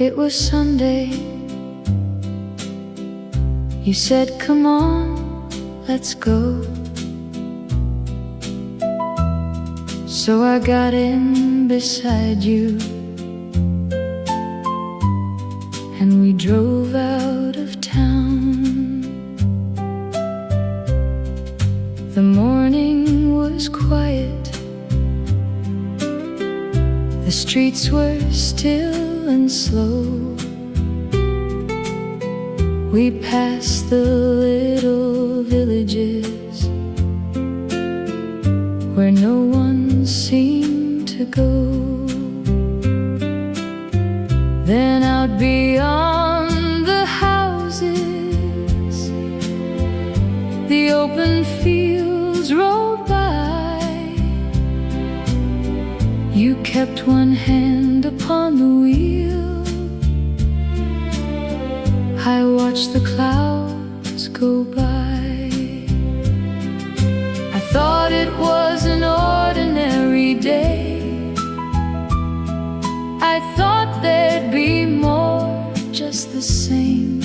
It was Sunday. You said, "Come on, let's go." So I got in beside you, and we drove out of town. The morning was quiet. The streets were still and slow. We passed the little villages where no one seemed to go. Then out beyond the houses, the open fields rolled by. You kept one hand upon the wheel. I watched the clouds go by. I thought it was an ordinary day. I thought there'd be more just the same.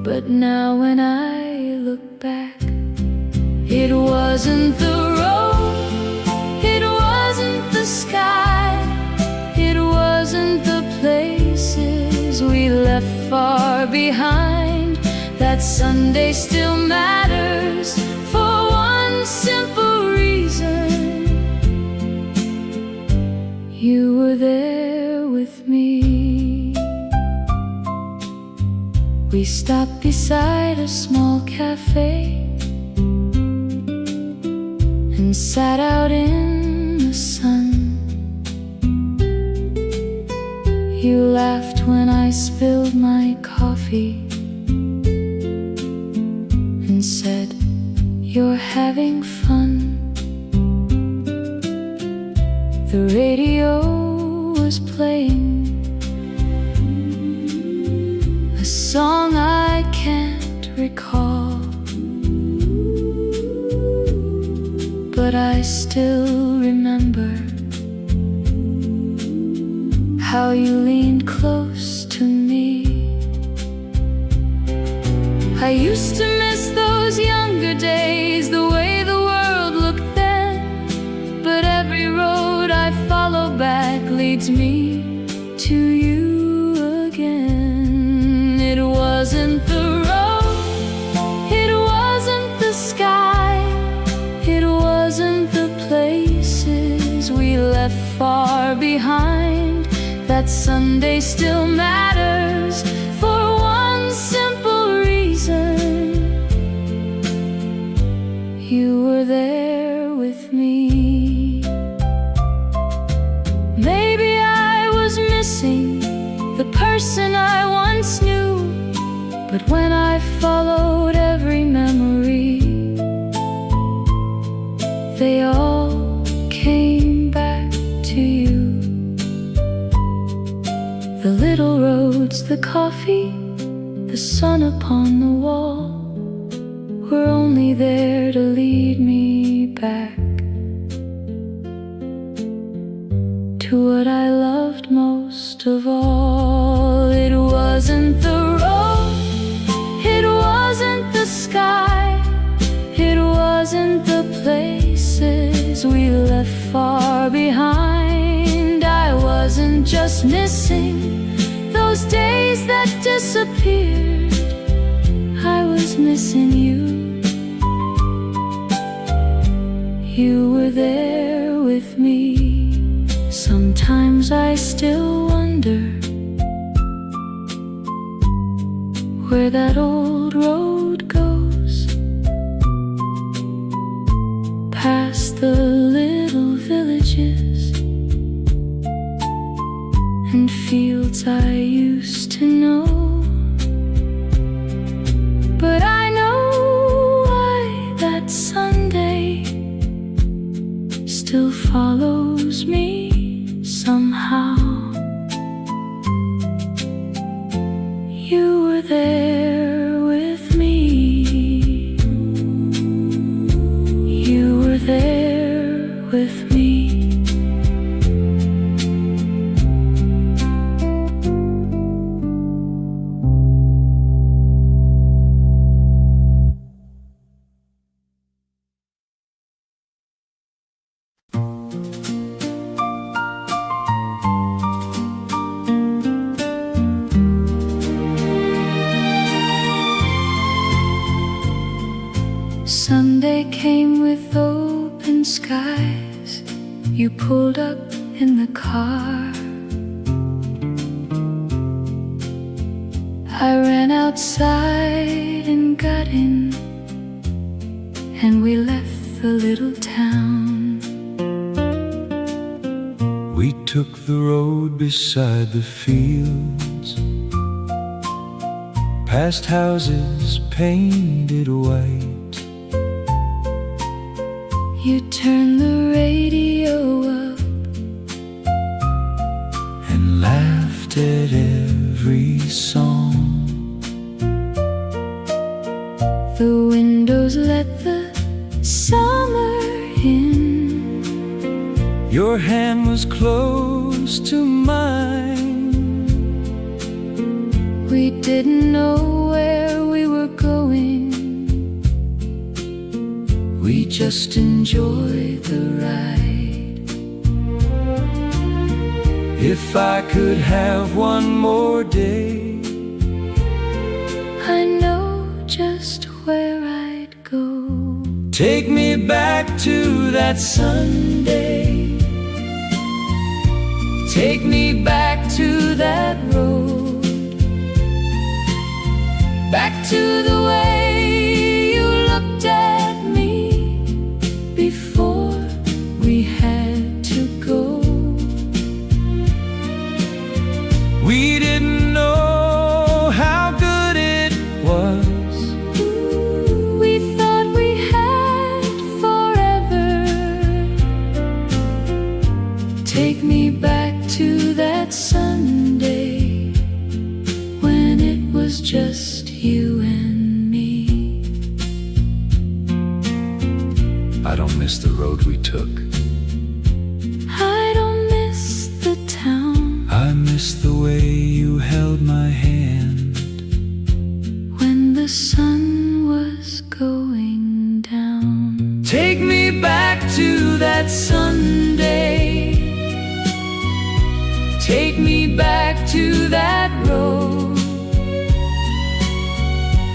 But now when I look back, it wasn't the road, it wasn't the sky, it wasn't the places we left far behind. That Sunday still matters for one simple reason: you were there with me. We stopped beside a small cafe and sat out in the sun. You laughed when I spilled my coffee and said, "You're having fun." The radio was playing a song I can't recall, but I still remember how you leaned close to me. I used to miss those younger days, the way the world looked then. But every road I follow back leads me to you again. It wasn't the road, it wasn't the sky, it wasn't the places we left far behind. That Sunday still matters for one simple reason: you were there with me. Maybe I was missing the person I once knew, but when I followed every memory, they all came back to you. The little roads, the coffee, the sun upon the wall were only there to lead me back to what I loved most of all. It wasn't the road, it wasn't the sky, it wasn't the places we left far behind. I wasn't just missing those days that disappeared, I was missing you. You were there with me. Sometimes I still wonder where that old road goes, past the little villages and fields I used to know. But I know why that Sunday still follows me somehow. You were there with me. You were there with me. You pulled up in the car. I ran outside and got in, and we left the little town. We took the road beside the fields, past houses painted white. You turned the radio up and laughed at every song. The windows let the summer in. Your hand was close to mine. We didn't know where we were going. We just enjoyed the ride. If I could have one more day, I know just where I'd go. take me back to that Sunday. Take me back to that road, back to the way you looked at me before we had to go. We didn't know how good it was. We thought we had forever. Take me back to that Sunday when it was just you and me. I don't miss the road we took. I don't miss the town. I miss the way you held my hand When the sun was going down. Take me back to that Sunday. Take me back to that road,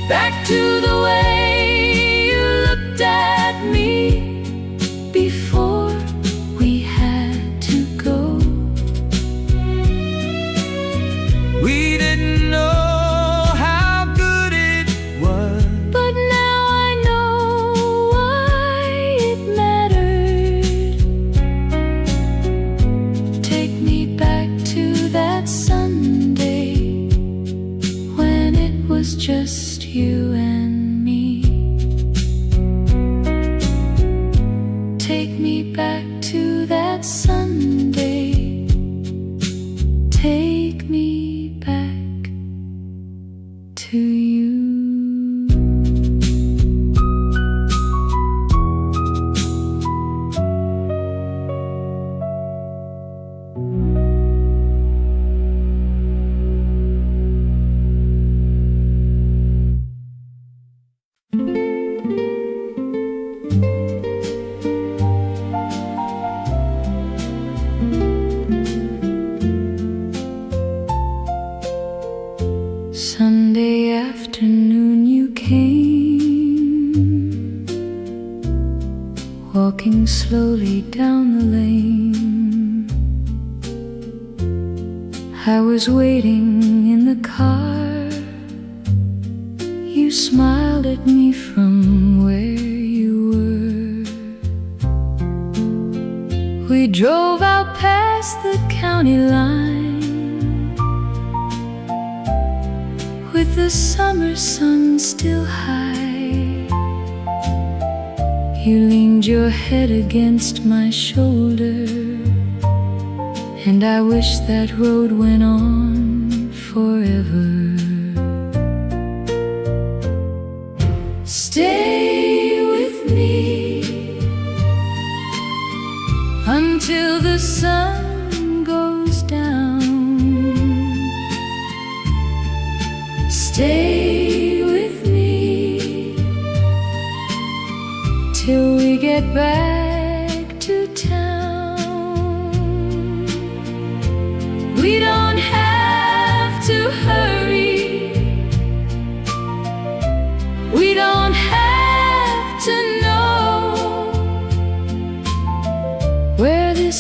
back to the way you looked at me before we had to go. We didn't know how good it was, But now I know why it mattered. Take me back to that Sunday when it was just you and me. Take me back to that Sunday. Take me back to you. Sunday afternoon you came, walking slowly down the lane. I was waiting in the car. You smiled at me from where you were. We drove out past the county line, with the summer sun still high. You leaned your head against my shoulder, and I wish that road went on forever. Stay with me until the sun goes down. Stay with me till we get back to town. We don't have to hurry. We don't have to know where this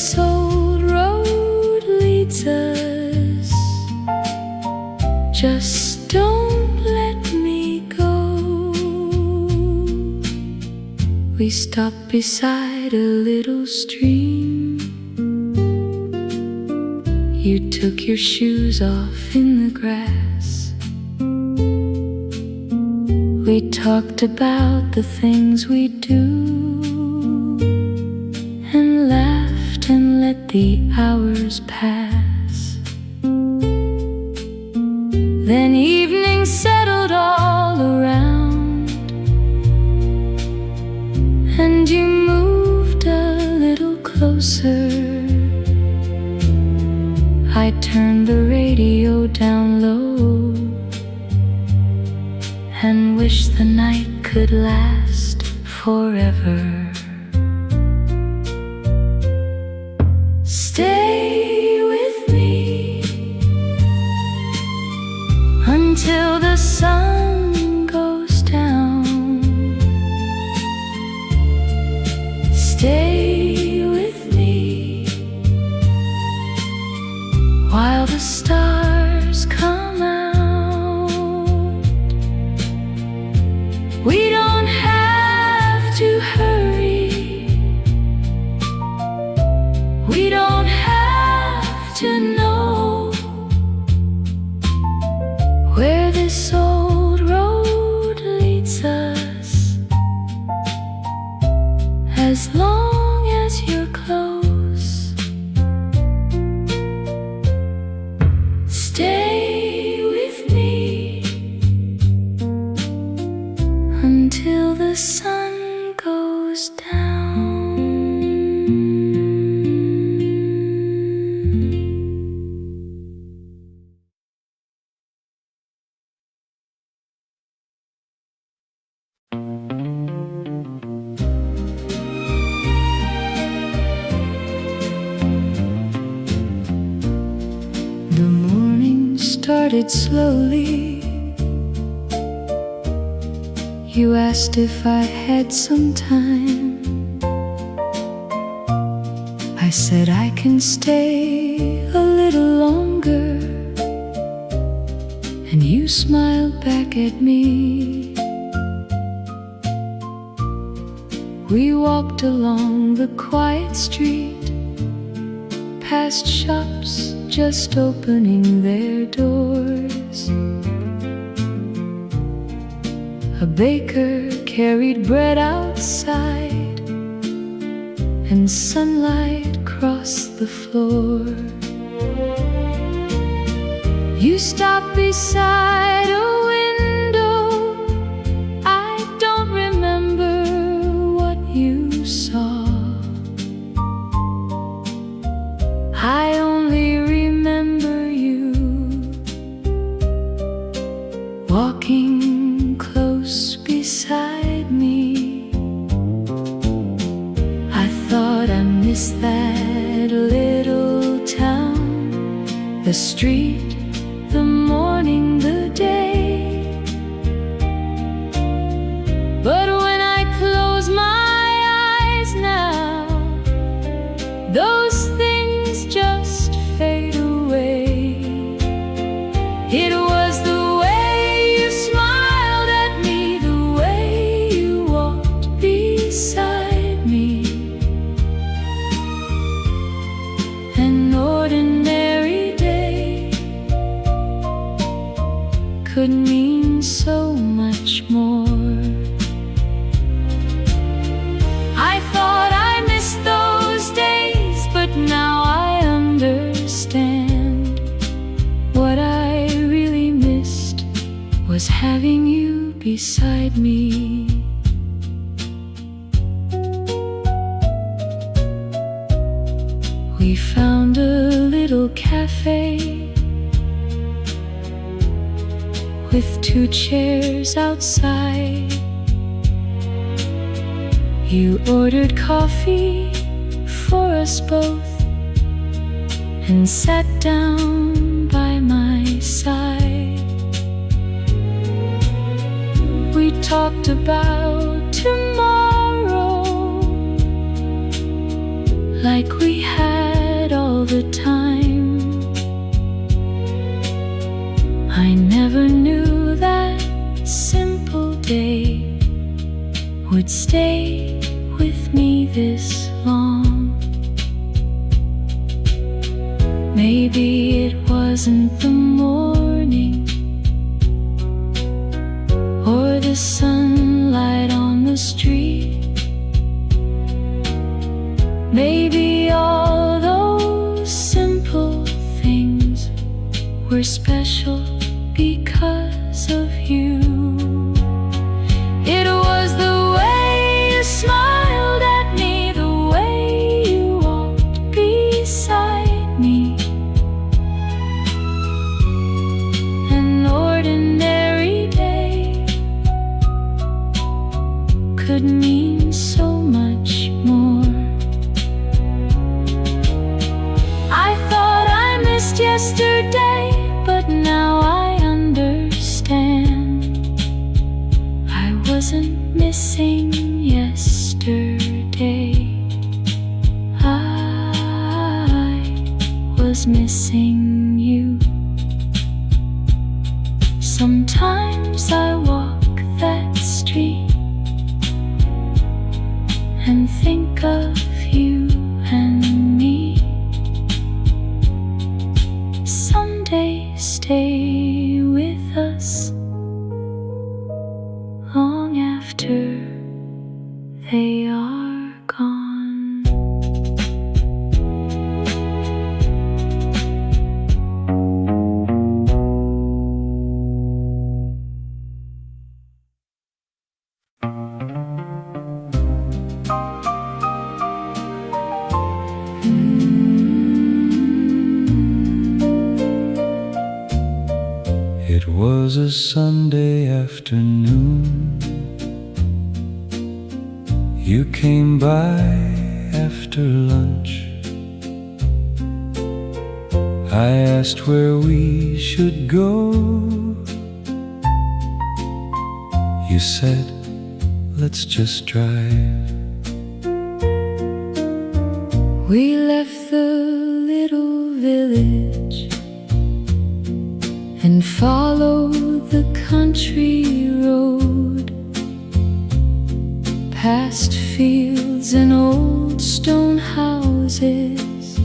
just don't let me go. We stopped beside a little stream. You took your shoes off in the grass. We talked about the things we do, and laughed and let the hours pass. Then evening settled all around, and you moved a little closer. I turned the radio down low and wished the night could last forever. Stay with me until the sun goes down. Stay with me while the stars come out. We don't have to hurry. We don't have to know where this old road leads us, as long as you're close. Stay with me until the sun goes down. The morning started slowly. You asked if I had some time. I said I can stay a little longer, and you smiled back at me. We walked along the quiet street, past shops just opening their doors. A baker carried bread outside, and sunlight crossed the floor. You stopped beside a window. I don't remember what you saw. I only remember you walking close beside me. I thought I missed that little town, the street, the morning, the day. But when I close my eyes now, those things just fade away. It was the way you smiled at me, the way you walked beside me. An ordinary day could mean so much more. I thought I missed those days, but now I understand. What I really missed was having you beside me. We found a little cafe with 2 chairs outside. You ordered coffee for us both and sat down by my side. We talked about tomorrow like we had all the time. I never knew that simple day would stay with me this long. Maybe it wasn't the morning or the sunlight on the street. Maybe all those simple things were special because of you. It was the way you smiled at me, the way you walked beside me. An ordinary day could mean so much more. I thought I missed yesterday, but now I understand. I wasn't missing yesterday, I was missing you. Sometimes I walk that street and think of you and me. Someday stay with us long after they are gone. It was a Sunday afternoon. You came by after lunch. I asked where we should go. You said, let's just drive. We left the little village and followed the country road, past fields and old stone houses,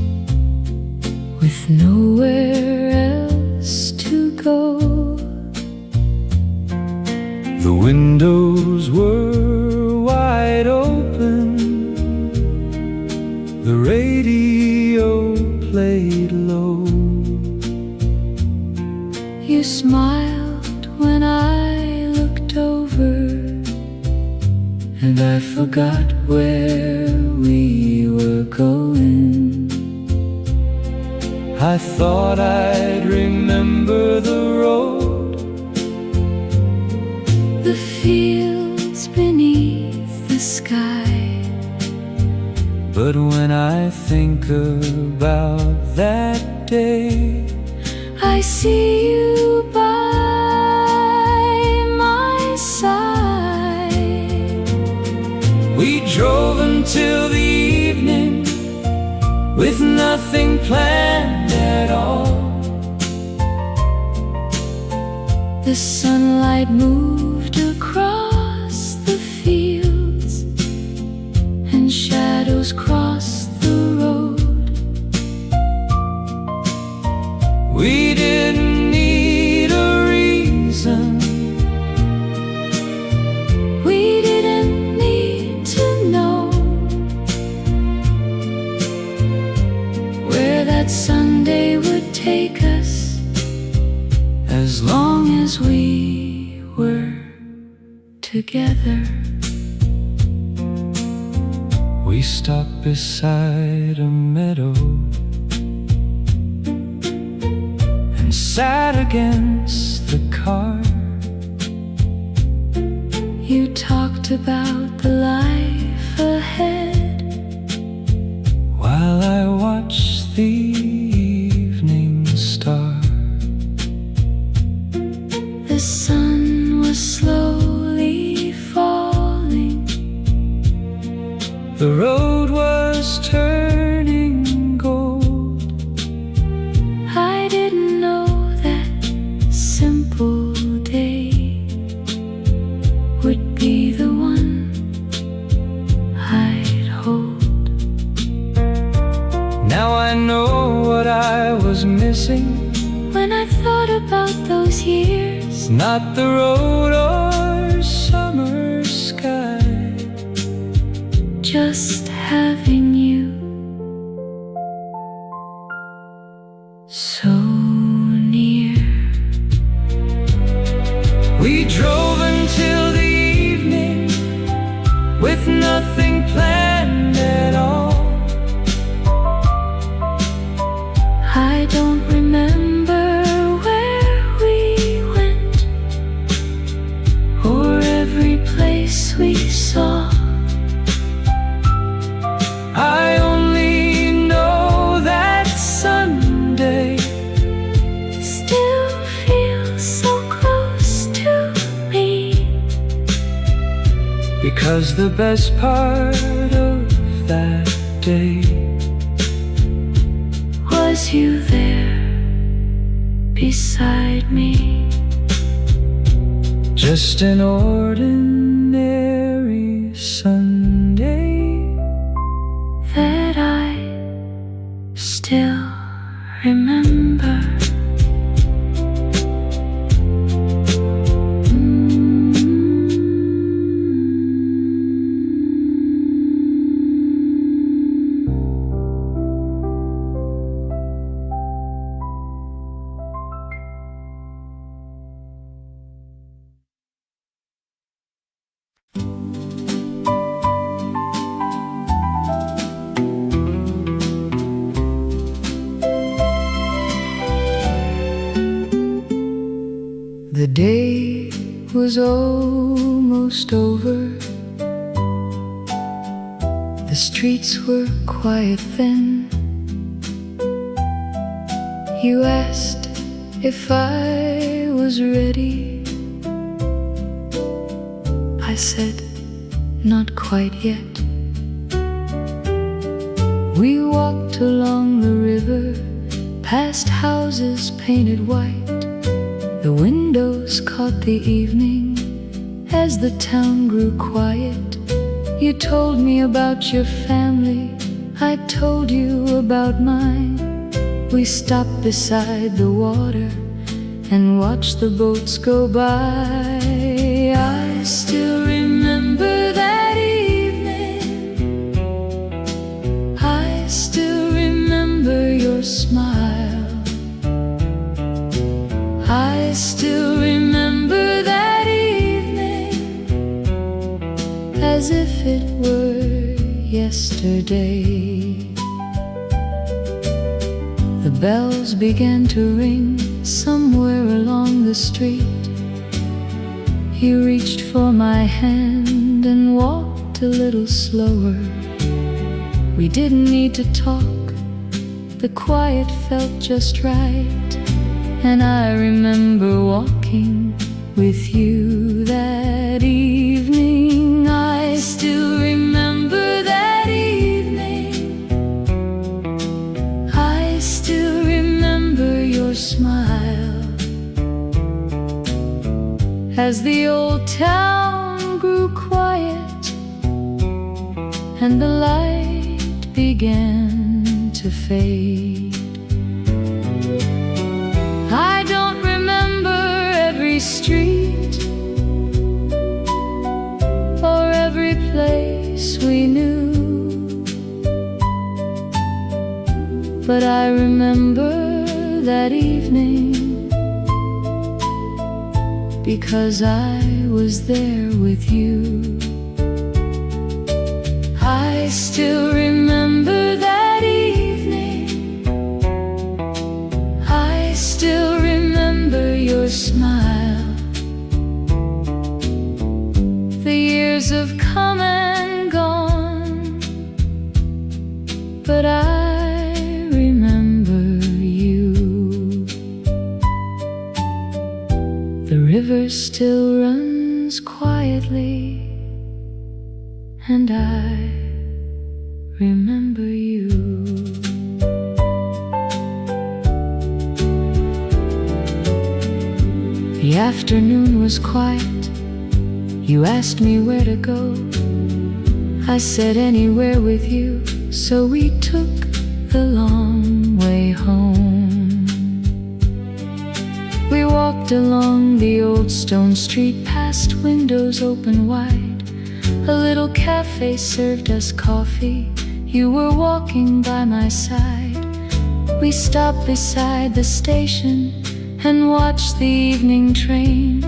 with nowhere else to go. The windows were wide open, the radio played low. You smiled when I looked over, and I forgot where we were going. I thought I'd remember the road, the fields beneath the sky. but when I think about that day, I see you by my side. we drove until the evening with nothing planned at all. The sunlight moved across the fields, and shadows crossed the road. We didn't need a reason, We didn't need to know where that Sunday would take us, as long as we were together. we stopped beside a meadow and sat against the car. You talked about the life ahead, while I watched the evening star. the sun was slowly falling. The road was turning gold. I didn't know that simple It's not the road or summer sky, just having you so near. We drove until the evening with nothing planned at all. I don't remember where we went or every place we saw. I only know that Sunday still feels so close to me, because the best part of that day was you there beside me. just an ordinary Sunday That I still remember. The day was almost over. The streets were quiet then. You asked if I was ready. I said, not quite yet. We walked along the river, past houses painted white. The windows caught the evening as the town grew quiet. You told me about your family, I told you about mine. We stopped beside the water and watched the boats go by. I still remember that evening. I still remember your smile. I still remember that evening as if it were yesterday. The bells began to ring somewhere along the street. You reached for my hand and walked a little slower. We didn't need to talk, the quiet felt just right. And I remember walking with you that evening. I still remember that evening. I still remember your smile as the old town grew quiet and the light began to fade. I don't remember every street or every place we knew, but I remember that evening because I was there with you. I still remember that evening. I still remember your smile. The years have come and gone, but I remember you. The river still runs quietly, and I remember you. The afternoon was quiet. You asked me where to go. I said anywhere with you. So we took the long way home. We walked along the old stone street, past windows open wide. A little cafe served us coffee. You were walking by my side. We stopped beside the station and watched the evening train.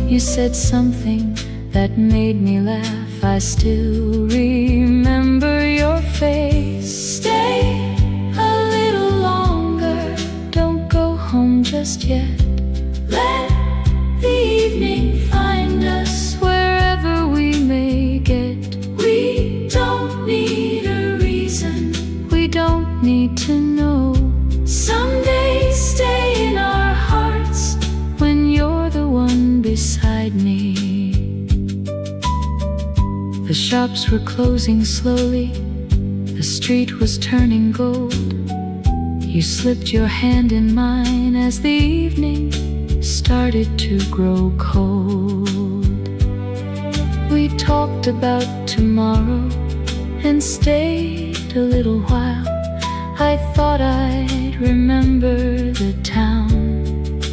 You said something that made me laugh. I still remember your face. Stay a little longer, don't go home just yet. Let the evening find us wherever we may get. We don't need a reason, we don't need to know. Someday stay in our hearts when you're the one beside me. The shops were closing slowly, the street was turning gold. You slipped your hand in mine as the evening started to grow cold. We talked about tomorrow and stayed a little while. I thought I'd remember the town,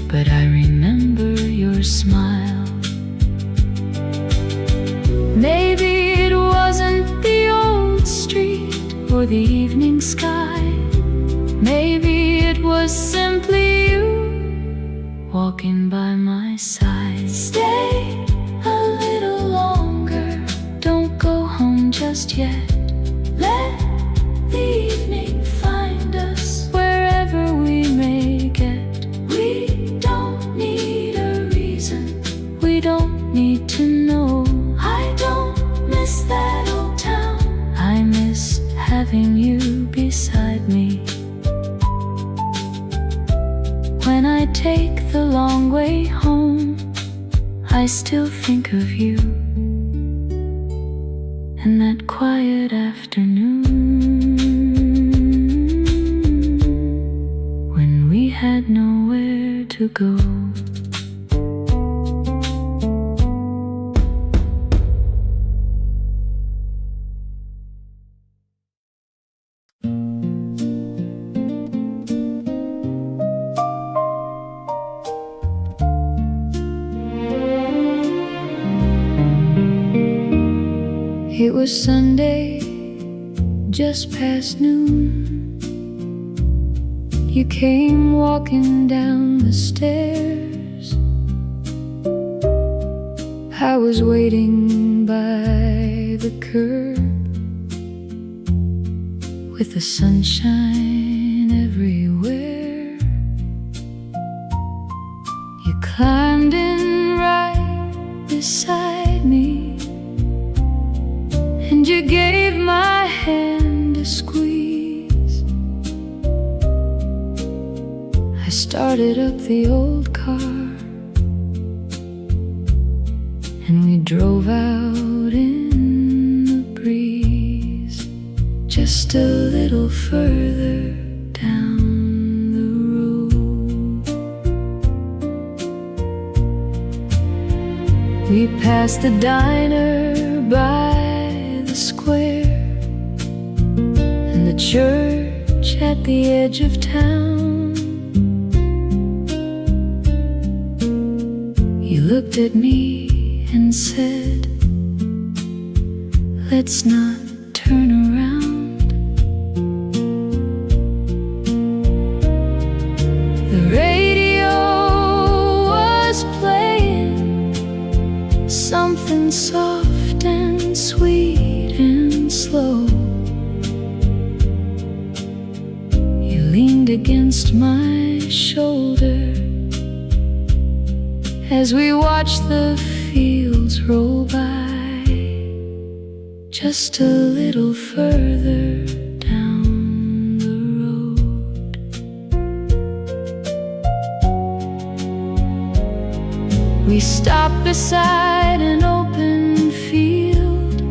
but I remember your smile. Maybe it wasn't the old street or the evening sky. Maybe it was simply you walking by my side. Stay a little longer, don't go home just yet. Let the evening find us wherever we may get. We don't need a reason, we don't need to know. I don't miss that old town, I miss having you beside me. When I take the long way home, I still think of you and that quiet afternoon when we had nowhere to go. It was Sunday, just past noon. You came walking down the stairs. I was waiting by the curb with the sunshine everywhere. You climbed in right beside me, and you gave my hand a squeeze. I started up the old car, and we drove out in the breeze, just a little further down the road. We passed the diner by the square and the church at the edge of town. You looked at me and said, let's not turn around. The radio was playing something soft and sweet and slow. You leaned against my shoulder as we watched the fields roll by, just a little further down the road. We stopped beside an open field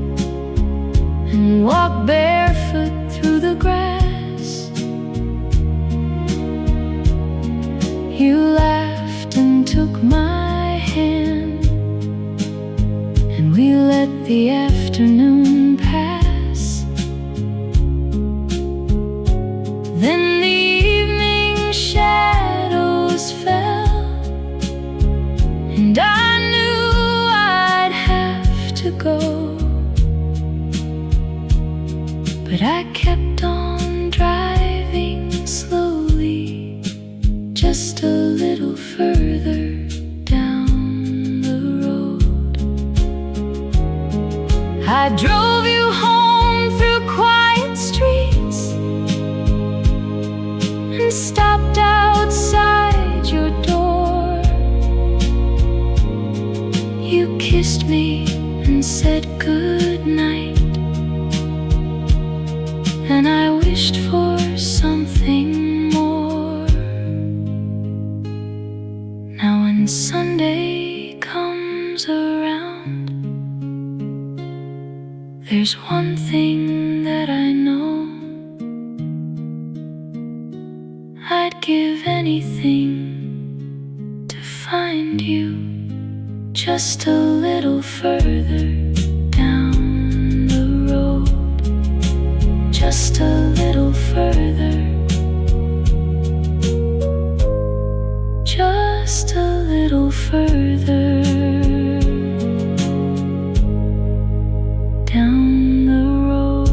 and walked barefoot through the grass. You laughed and took my hand, and we let the afternoon pass. Then the evening shadows fell, and I knew I'd have to go, but I kept on driving slowly, just a little further down the road. I drove you home through quiet streets and stopped outside your door. You kissed me and said good night, and I wished for something more. Now when Sunday comes around, there's one thing that I know: I'd give anything to find you just a little further down the road, just a little further, just a little further down the road.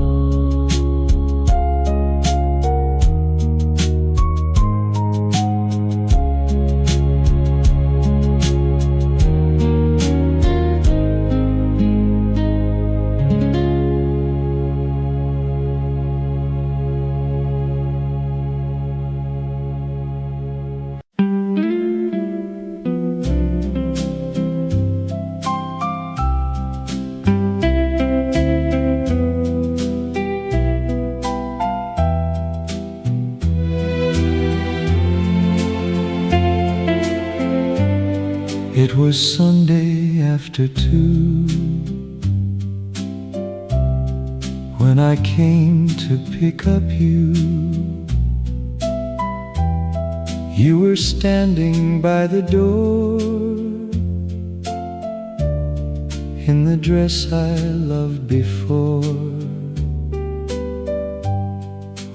It was Sunday after 2 when I came to pick up you. You were standing by the door in the dress I loved before.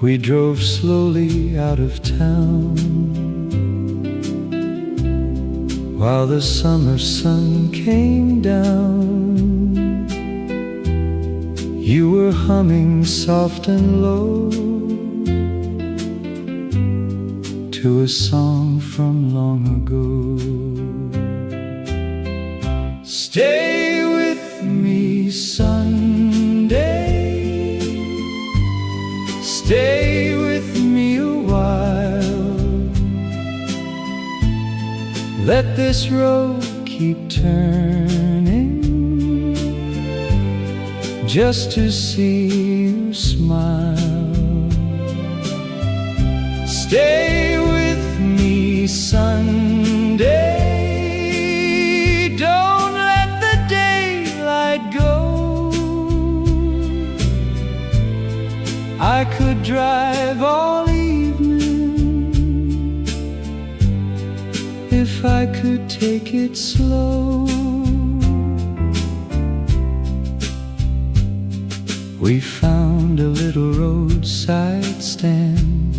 We drove slowly out of town while the summer sun came down. You were humming soft and low to a song from long ago. Stay with me Sunday, stay with me a while. Let this road keep turning just to see you smile. Stay with me Sunday, don't let the daylight go. I could drive all evening if I could take it slow. We found a little roadside stand.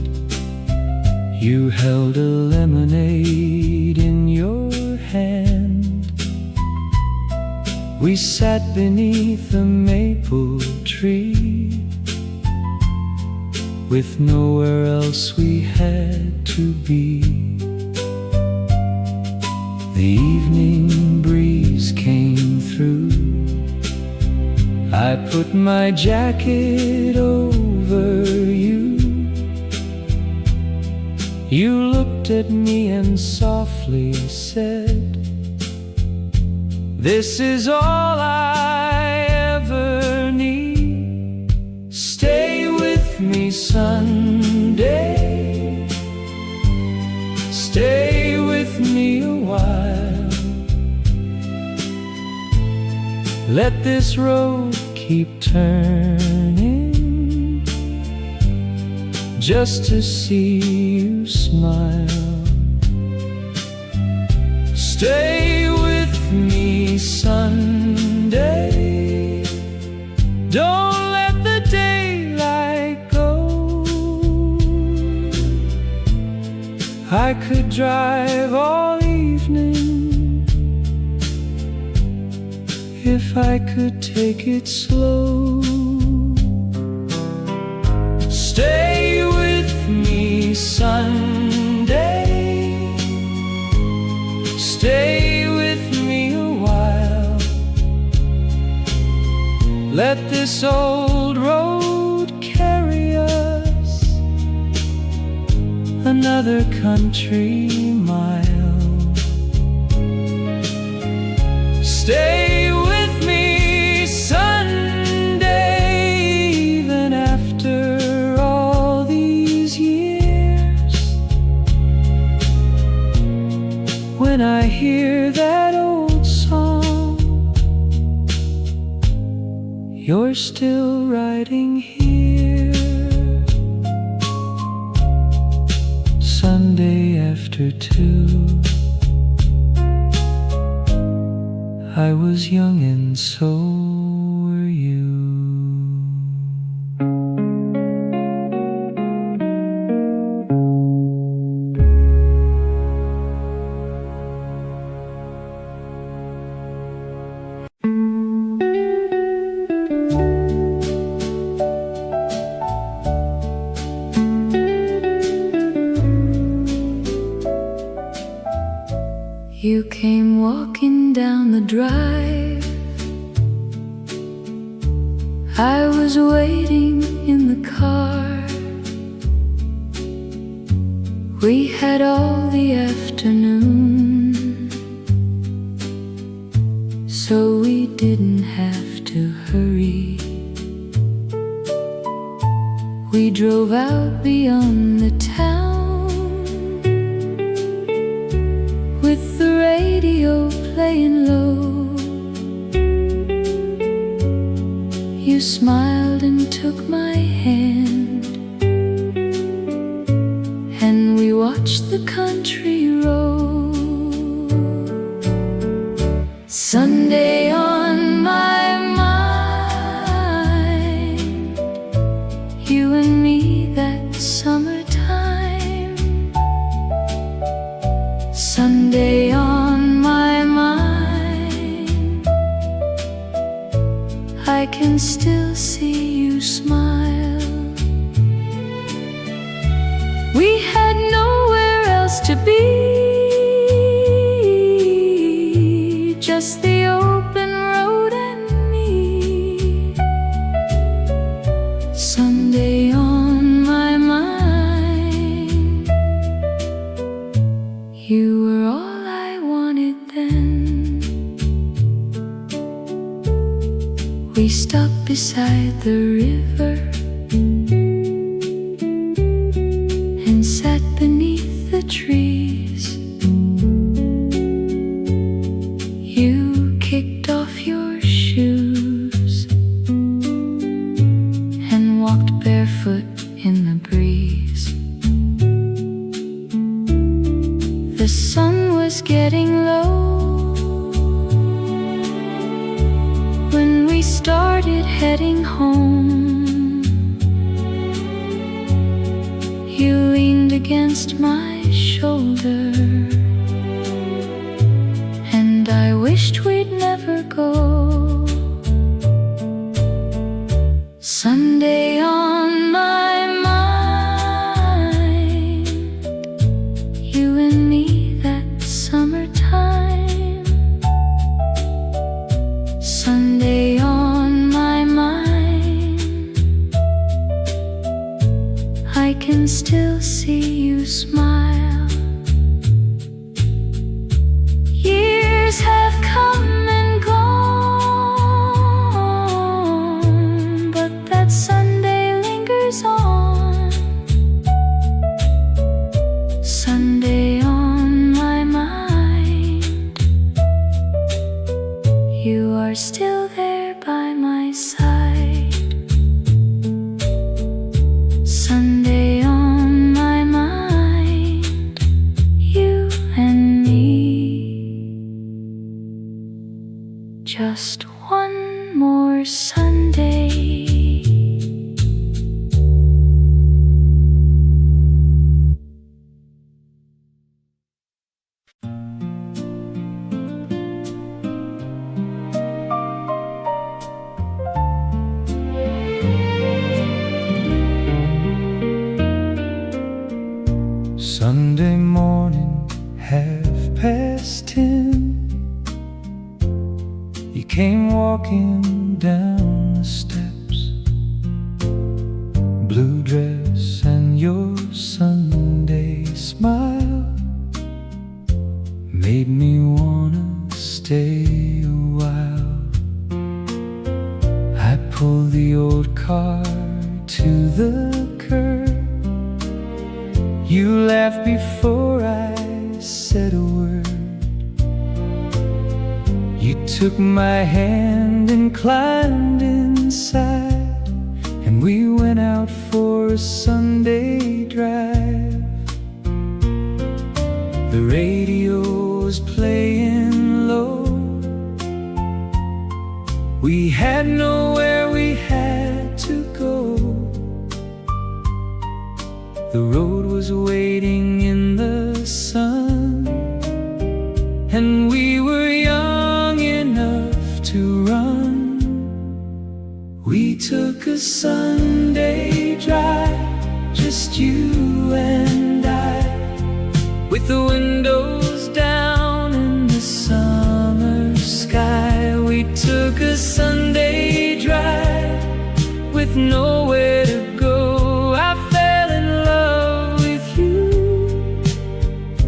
You held a lemonade in your hand. We sat beneath a maple tree with nowhere else we had to be. The evening breeze came through. I put my jacket over you. You looked at me and softly said, this is all I ever need. Stay with me Sunday, stay with me a while. Let this road keep turning just to see you smile. Stay with me Sunday, don't let the daylight go. I could drive all evening if I could take it slow. Stay with me Sunday, stay with me a while. Let this old road carry us another country mile. Stay with me Sunday, even after all these years. When I hear that old song, you're still riding here. Sunday after 2, I was young and so were you. You came walking down the drive. I was waiting in the car. We had all the afternoon, so we didn't have to hurry. We drove out beyond the town with the radio playing low. You smiled and took my hand, and we watched the country road. Sunday on my mind, you and me that summertime. Sunday on my mind, I can still see you smile. We had nowhere else to be, just the open road and me. Sunday on my mind, you were all I wanted then. We stopped beside the river and sat beneath the trees. You kicked off your shoes and walked barefoot in the breeze. The sun was getting low when we started heading home. You leaned against my shoulder, and I wished we'd never go. Sunday on my mind, you and me that summertime. Sunday on my mind, I can still see you smile. Years have come and gone, but that Sunday lingers on. Sunday on my mind, you are still there by my side. Sunday on my mind, you and me. Just one more Sunday. came walking down the steps, blue dress and your Sunday smile made me wanna stay a while. I pulled the old car to the curb. You laughed before I said a word. You took my hand and climbed inside, and we went out for a Sunday drive. The radio was playing low. We had nowhere we had to go. The road was waiting in the sun, and we were young enough to run. We took a Sunday drive, just you and I, with the windows down in the summer sky. We took a Sunday drive with nowhere to go. I fell in love with you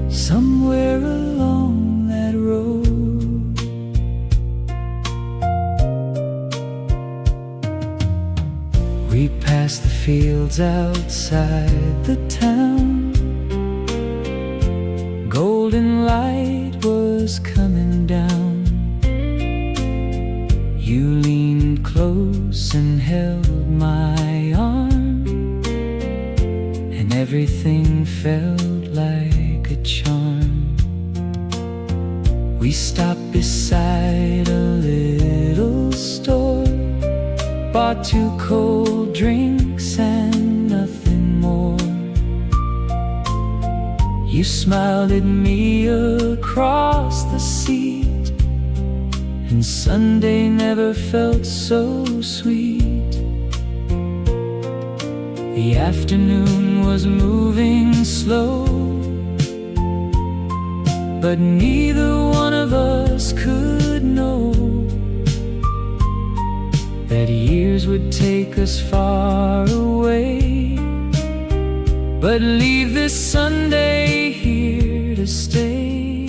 somewhere along that road. We passed the fields outside the town. Golden light was coming down. You leaned close and held my arm, and everything felt like a charm. We stopped beside a little store, bought 2 cold drinks and nothing more. You smiled at me across the seat, and Sunday never felt so sweet. The afternoon was moving slow, but neither one of us could know that years would take us far away, but leave this Sunday here to stay.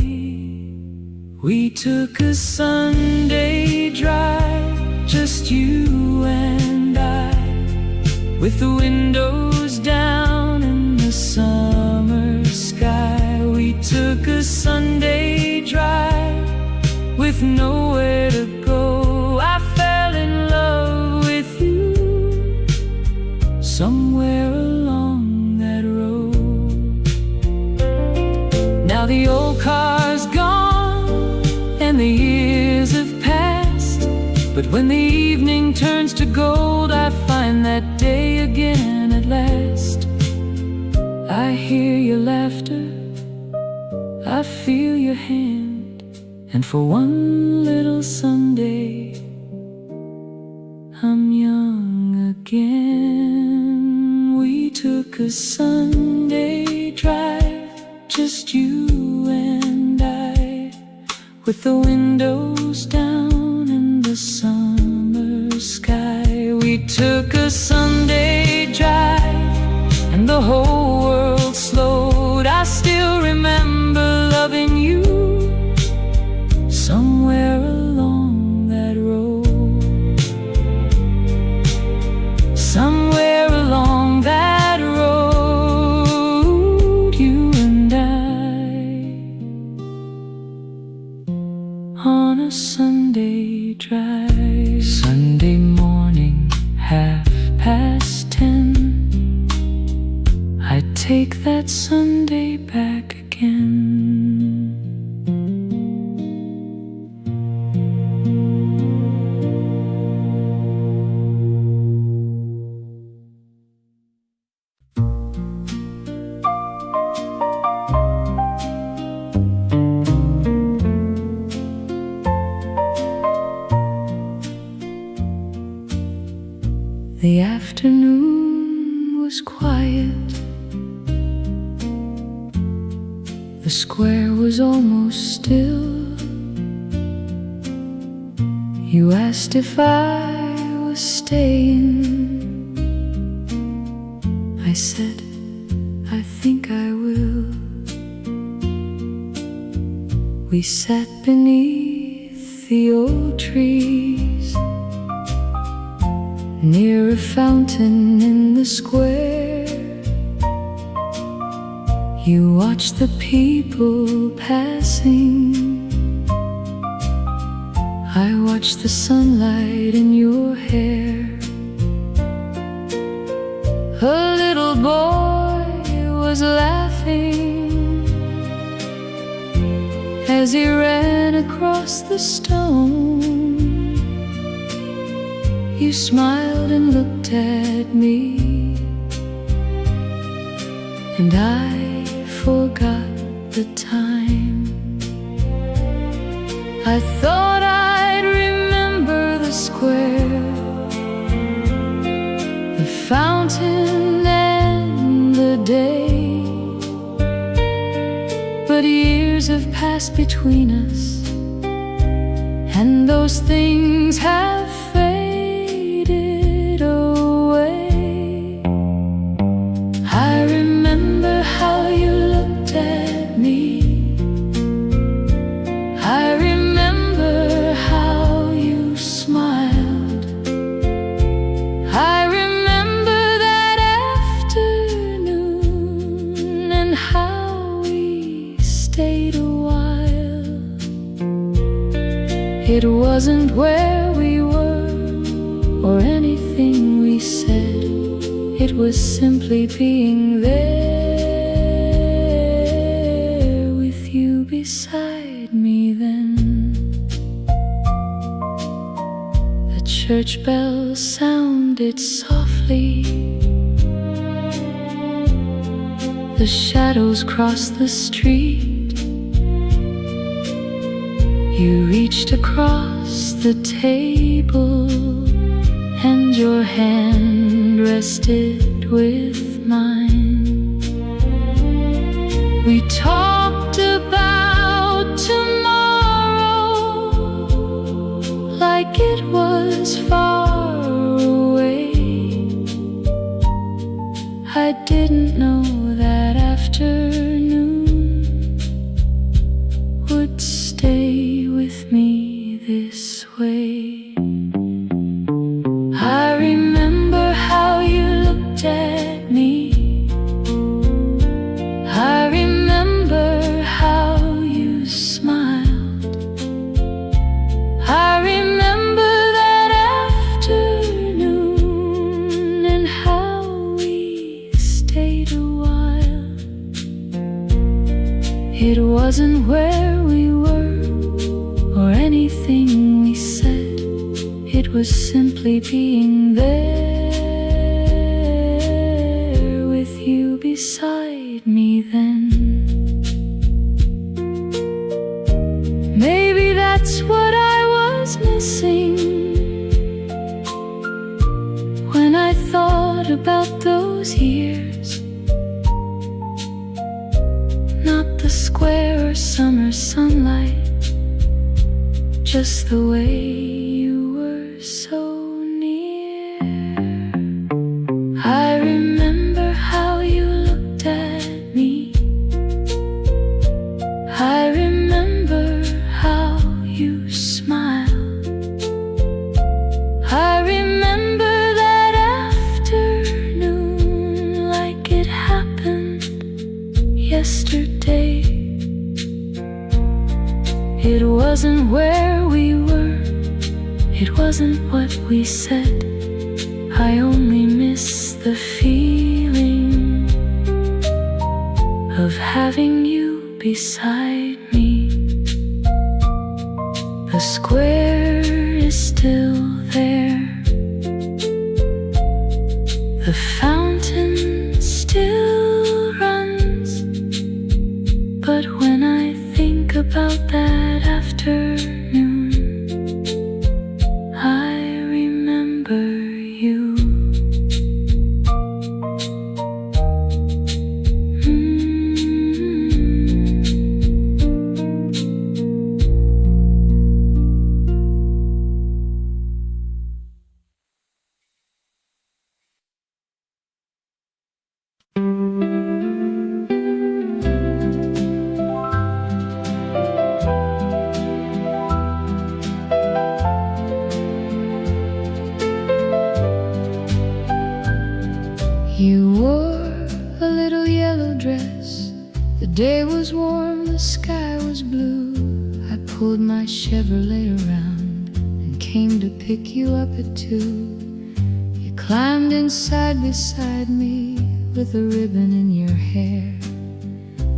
We took a Sunday drive, just you and I, with the windows down in the summer sky. We took a Sunday drive with nowhere to go. I fell in love with you somewhere along that road. Now the old car's gone and the years have passed, but when the evening turns to gold, I find that day again at last. I hear your laughter, I feel your hand, and for one little Sunday, I'm young again. We took a Sunday drive, just you and I, with the windows down in the summer sky. We took a Sunday drive, and the whole world slowed. I still remember loving you somewhere along that road. Somewhere along that road, you and I, on a Sunday drive. Sunday morning, 10:30, I take that Sunday back again. The afternoon was quiet. The square was almost still. You asked if I was staying. I said, I think I will. We sat beneath the old trees, near a fountain in the square. You watched the people passing. I watched the sunlight in your hair. A little boy was laughing as he ran across the stone. You smiled and looked at me, and I forgot the time. I thought I'd remember the square, the fountain and the day. But years have passed between us, and those things have faded away. I remember how you looked at me. I remember how you smiled. I remember that afternoon and how we stayed a while. It wasn't where we were or anything we said. It was simply being there with you beside me then. The church bells sounded softly. The shadows crossed the street. You reached across the table, and your hand rested with mine. We talked about tomorrow like it was far away. I didn't know that afternoon would stay with me this way. I remember how you looked at me. I remember how you smiled. I remember that afternoon and how we stayed a while. It wasn't where we were or anything we said. It was simply being there with you beside me then. Maybe that's what I was missing when I thought about those years. Not the square or summer sunlight, just the way you were so near. I remember how you looked at me. I remember how you smiled. I remember that afternoon like it happened yesterday. It wasn't where we were, it wasn't what we said. I only miss the feeling of having you beside me. The square is still there. The fountain still runs. But when I think about that afternoon, I remember you. my Chevrolet around and came to pick you up at 2. You climbed inside beside me with a ribbon in your hair.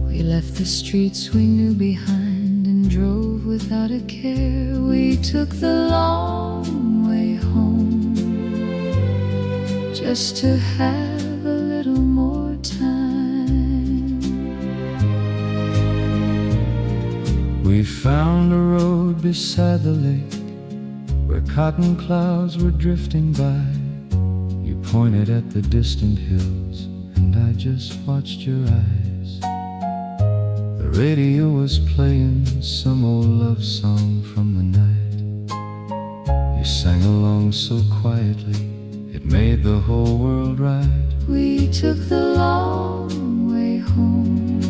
We left the streets we knew behind and drove without a care. We took the long way home just to have a little more time. We found a road beside the lake where cotton clouds were drifting by. You pointed at the distant hills and I just watched your eyes. The radio was playing some old love song from the night. You sang along so quietly, it made the whole world right. We took the long way home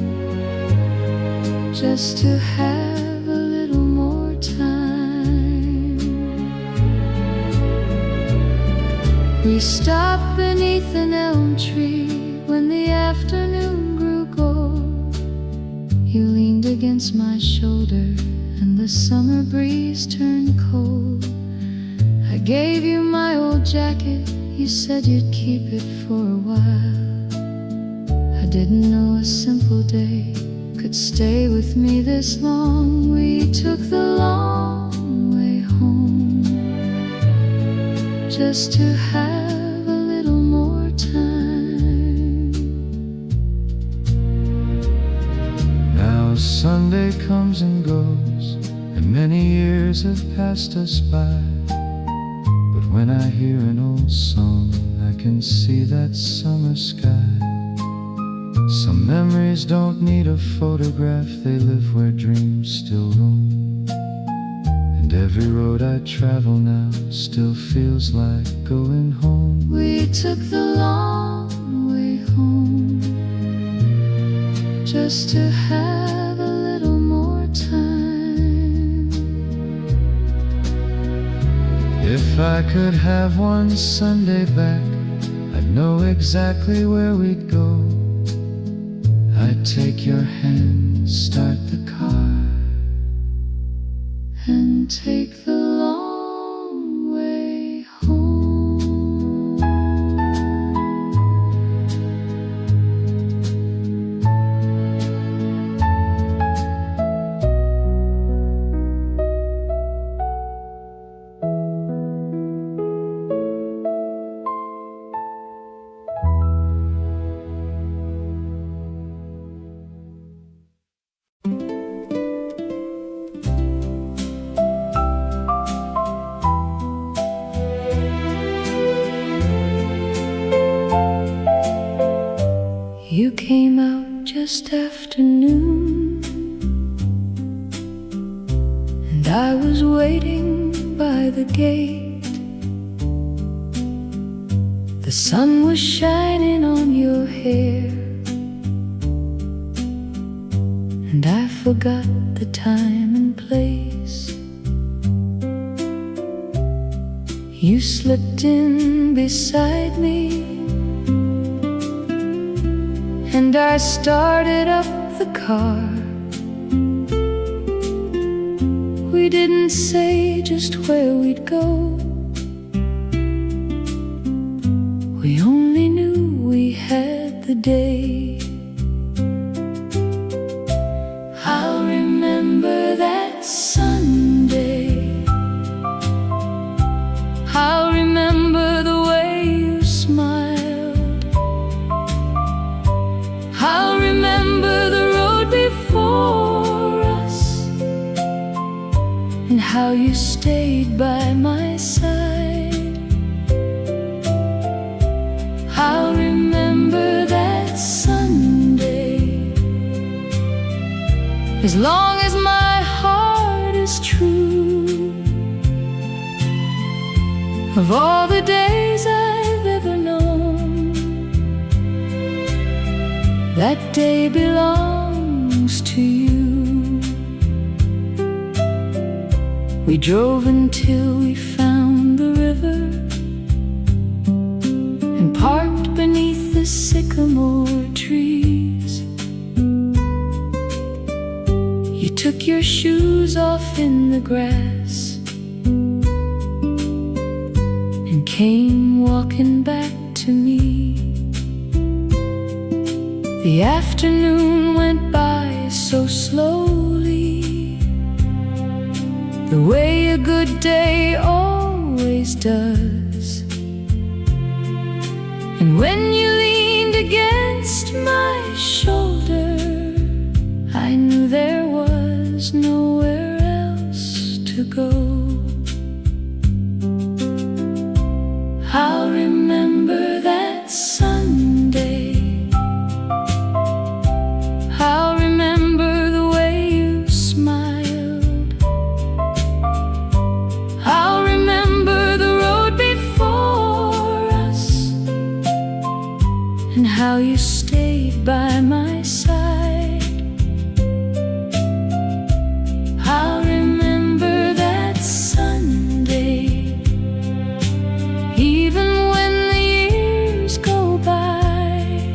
just to have a little more time. We stopped beneath an elm tree when the afternoon grew gold. You leaned against my shoulder and the summer breeze turned cold. I gave you my old jacket, you said you'd keep it for a while. I didn't know a simple day could stay with me this long. We took the long way home just to have a little more time. Now Sunday comes and goes, and many years have passed us by. But when I hear an old song, I can see that summer sky. Some memories don't need a photograph, they live where dreams still roam. And every road I travel now still feels like going home. We took the long way home just to have a little more time. If I could have one Sunday back, I'd know exactly where we'd go. I'd take your hand, start the car, and take the long way home. You came out just after noon, and I was waiting by the gate. The sun was shining on your hair, and I forgot the time and place. You slipped in beside me, and I started up the car. We didn't say just where we'd go, we only knew we had the day. I'll remember that Sunday, I'll remember the way you smiled, I'll remember the road before us, and how you stayed by my side. I'll remember that Sunday, as long as my heart is true. Of all the days I've ever known, that day belongs to you. We drove until we found the river and parked beneath the sycamore trees. You took your shoes off in the grass and came walking back to me. The afternoon went by so slowly, the way a good day always does. And when you leaned against my shoulder, I knew there was nowhere else to go. I'll remember that Sunday. I'll remember the way you smiled. I'll remember the road before us and how you stayed by my side. I'll remember that Sunday, even when the years go by.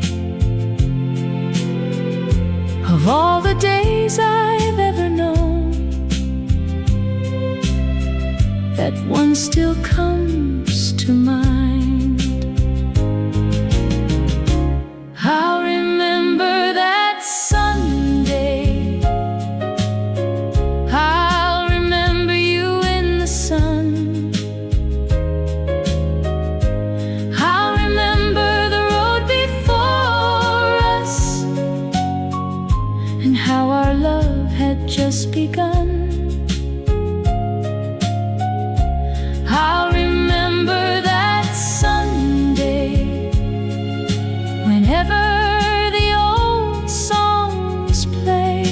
Of all the days I've ever known, that one still comes to mind. I'll remember that Sunday. I'll remember you in the sun. I'll remember the road before us and how our love had just begun. I'll remember that Sunday, whenever the old songs play.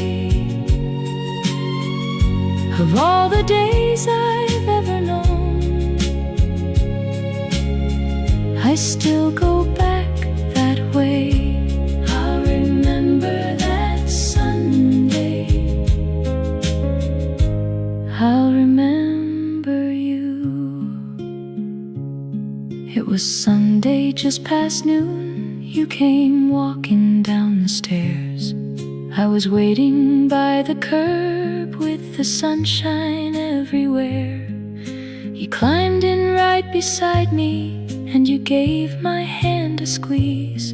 Of all the days I've ever known, I still go back that way. I'll remember that Sunday. I'll remember you. It was Sunday, just past noon. You came walking down the stairs. I was waiting by the curb with the sunshine everywhere. You climbed in right beside me and you gave my hand a squeeze.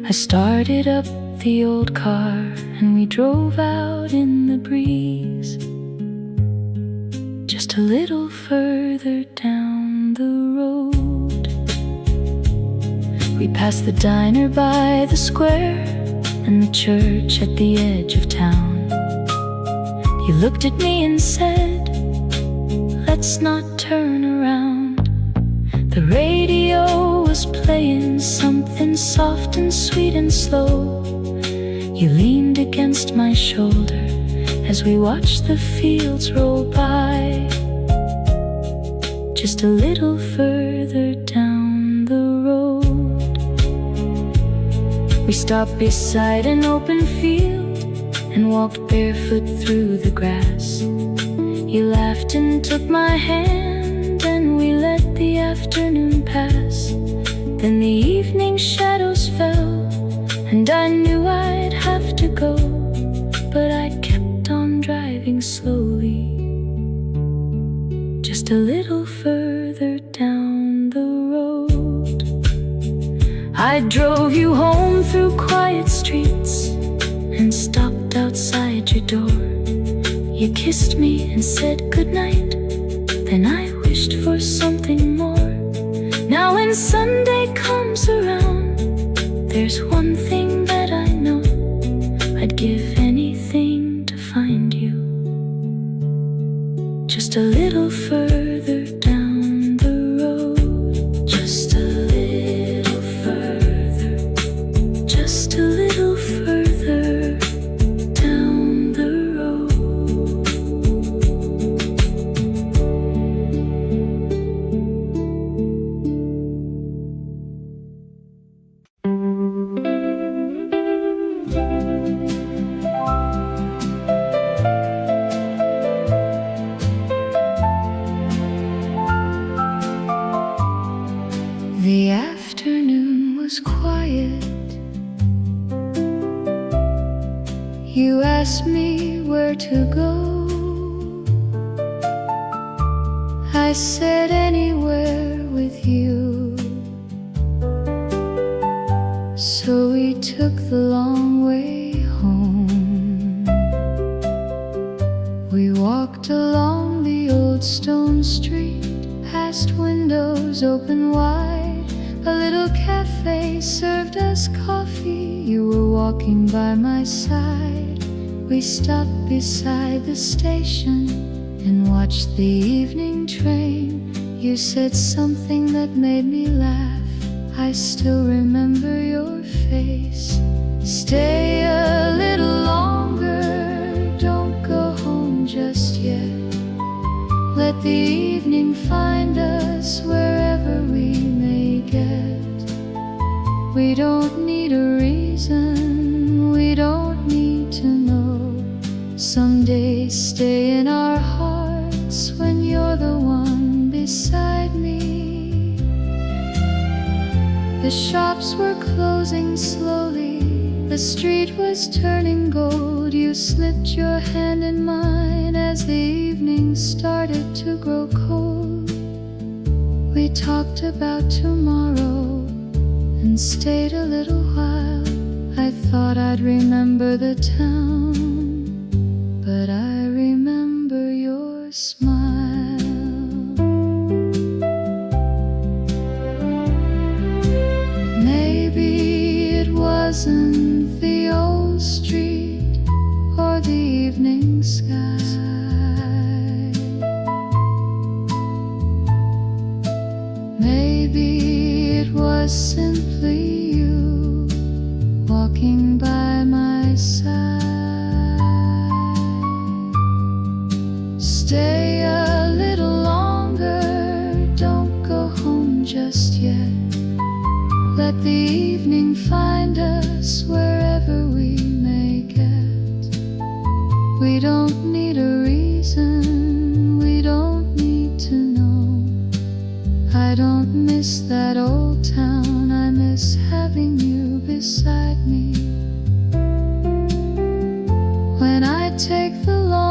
I started up the old car and we drove out in the breeze. Just a little further down the road, we passed the diner by the square and the church at the edge of town. You looked at me and said, let's not turn around. The radio was playing something soft and sweet and slow. You leaned against my shoulder as we watched the fields roll by. Just a little further down the road, we stopped beside an open field and walked barefoot through the grass. You laughed and took my hand and we let the afternoon pass. Then the evening shadows fell and I knew I'd have to go, but I kept on driving slowly. Just a little further down the road, I drove you home through quiet streets and stopped outside your door. You kissed me and said goodnight, then I wished for something more. Now when Sunday comes around, there's one thing that I know: I'd give anything to find you. Just a little further down the road, just a little further, just a little further down the road. where to go. I said anywhere with you. So we took the long way home. We walked along the old stone street, past windows open wide. A little cafe served us coffee. You were walking by my side. We stopped beside the station and watched the evening train. You said something that made me laugh. I still remember your face. Stay a little longer, don't go home just yet. Let the evening find us wherever we may get. We don't need a reason, we don't need to know. Someday stay in our hearts when you're the one beside me. The shops were closing slowly, the street was turning gold. You slipped your hand in mine as the evening started to grow cold. We talked about tomorrow and stayed a little while. I thought I'd remember the town, but I remember your smile. Maybe it wasn't the old street or the evening sky. Maybe it was simply you walking by my side. Stay a little longer, don't go home just yet. Let the evening find us wherever we may get. We don't need a reason, we don't need to know. I don't miss that old town, I miss having you beside me. When I take the long